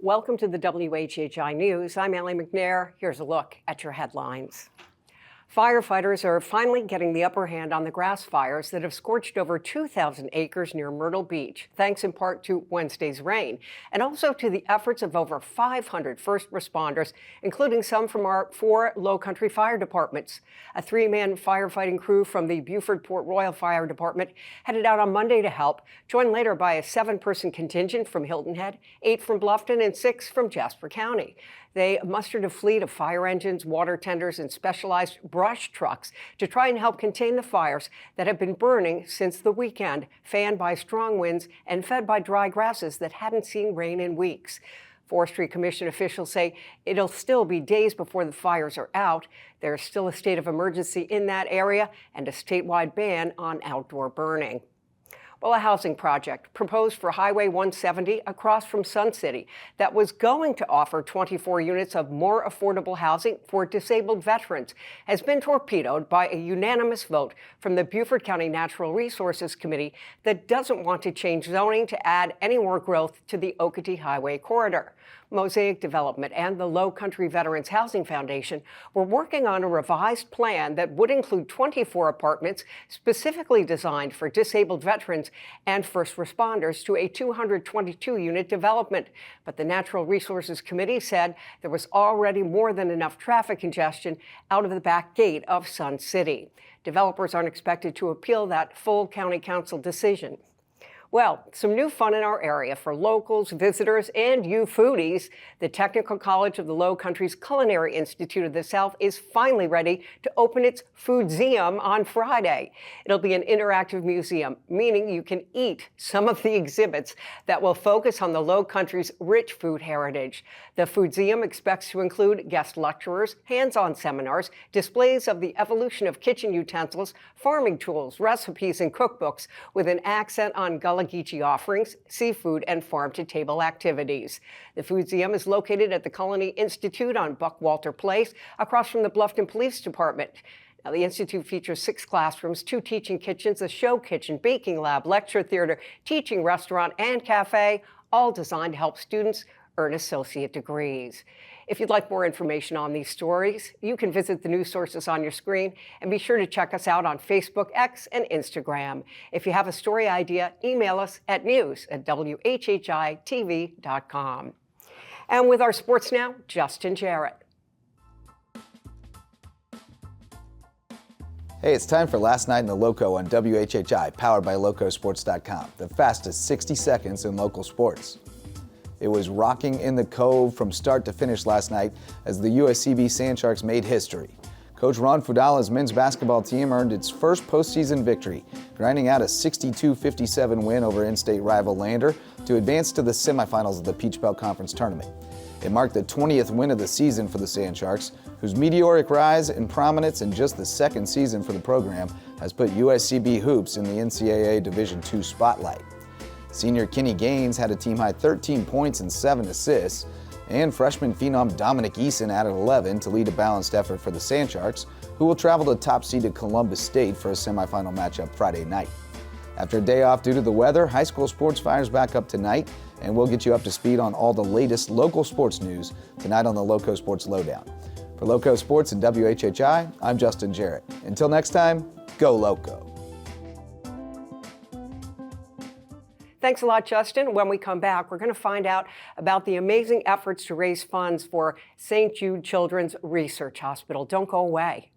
Welcome to the WHHI News. I'm McNair. Here's a look at your headlines. Firefighters are finally getting the upper hand on the grass fires that have scorched over 2,000 acres near Myrtle Beach, thanks in part to Wednesday's rain, and also to the efforts of over 500 first responders, including some from our 4 Lowcountry fire departments. A 3-man firefighting crew from the Beaufort Port Royal Fire Department headed out on Monday to help, joined later by a 7-person contingent from Hilton Head, 8 from Bluffton, and 6 from Jasper County. They mustered a fleet of fire engines, water tenders, and specialized brush trucks to try and help contain the fires that have been burning since the weekend, fanned by strong winds and fed by dry grasses that hadn't seen rain in weeks. Forestry Commission officials say it'll still be days before the fires are out. There's still a state of emergency in that area and a statewide ban on outdoor burning. Well, a housing project proposed for Highway 170 across from Sun City that was going to offer 24 units of more affordable housing for disabled veterans has been torpedoed by a unanimous vote from the Beaufort County Natural Resources Committee that doesn't want to change zoning to add any more growth to the Okatee Highway corridor. Mosaic Development and the Lowcountry Veterans Housing Foundation were working on a revised plan that would include 24 apartments specifically designed for disabled veterans and first responders to a 222-unit development. But the Natural Resources Committee said there was already more than enough traffic congestion out of the back gate of Sun City. Developers aren't expected to appeal that full county council decision. Well, some new fun in our area for locals, visitors, and you foodies. The Technical College of the Lowcountry's Culinary Institute of the South is finally ready to open its Foodseum on Friday. It'll be an interactive museum, meaning you can eat some of the exhibits that will focus on the Lowcountry's rich food heritage. The Foodseum expects to include guest lecturers, hands-on seminars, displays of the evolution of kitchen utensils, farming tools, recipes, and cookbooks, with an accent on Gullah Geechee offerings, seafood, and farm-to-table activities. The Foodseum is located at the Culinary Institute on Buckwalter Place, across from the Bluffton Police Department. Now, the Institute features 6 classrooms, 2 teaching kitchens, a show kitchen, baking lab, lecture theater, teaching restaurant, and cafe, all designed to help students earn associate degrees. If you'd like more information on these stories, you can visit the news sources on your screen and be sure to check us out on Facebook, X, and Instagram. If you have a story idea, email us at news@WHHI-TV.com. And with our sports now, Justin Jarrett. Hey, it's time for Last Night in the Lowco on WHHI, powered by LowcoSports.com, the fastest 60 seconds in local sports. It was rocking in the Cove from start to finish last night as the USCB Sandsharks made history. Coach Ron Fudala's men's basketball team earned its first postseason victory, grinding out a 62-57 win over in-state rival Lander to advance to the semifinals of the Peach Belt Conference Tournament. It marked the 20th win of the season for the Sandsharks, whose meteoric rise in prominence in just the 2nd season for the program has put USCB hoops in the NCAA Division II spotlight. Senior Kenny Gaines had a team-high 13 points and 7 assists, and freshman phenom Dominic Eason added 11 to lead a balanced effort for the Sandsharks, who will travel to top-seeded Columbus State for a semifinal matchup Friday night. After a day off due to the weather, high school sports fires back up tonight, and we'll get you up to speed on all the latest local sports news tonight on the Loco Sports Lowdown. For Loco Sports and WHHI, I'm Justin Jarrett. Until next time, go Loco. Thanks a lot, Justin. When we come back, we're going to find out about the amazing efforts to raise funds for St. Jude Children's Research Hospital. Don't go away.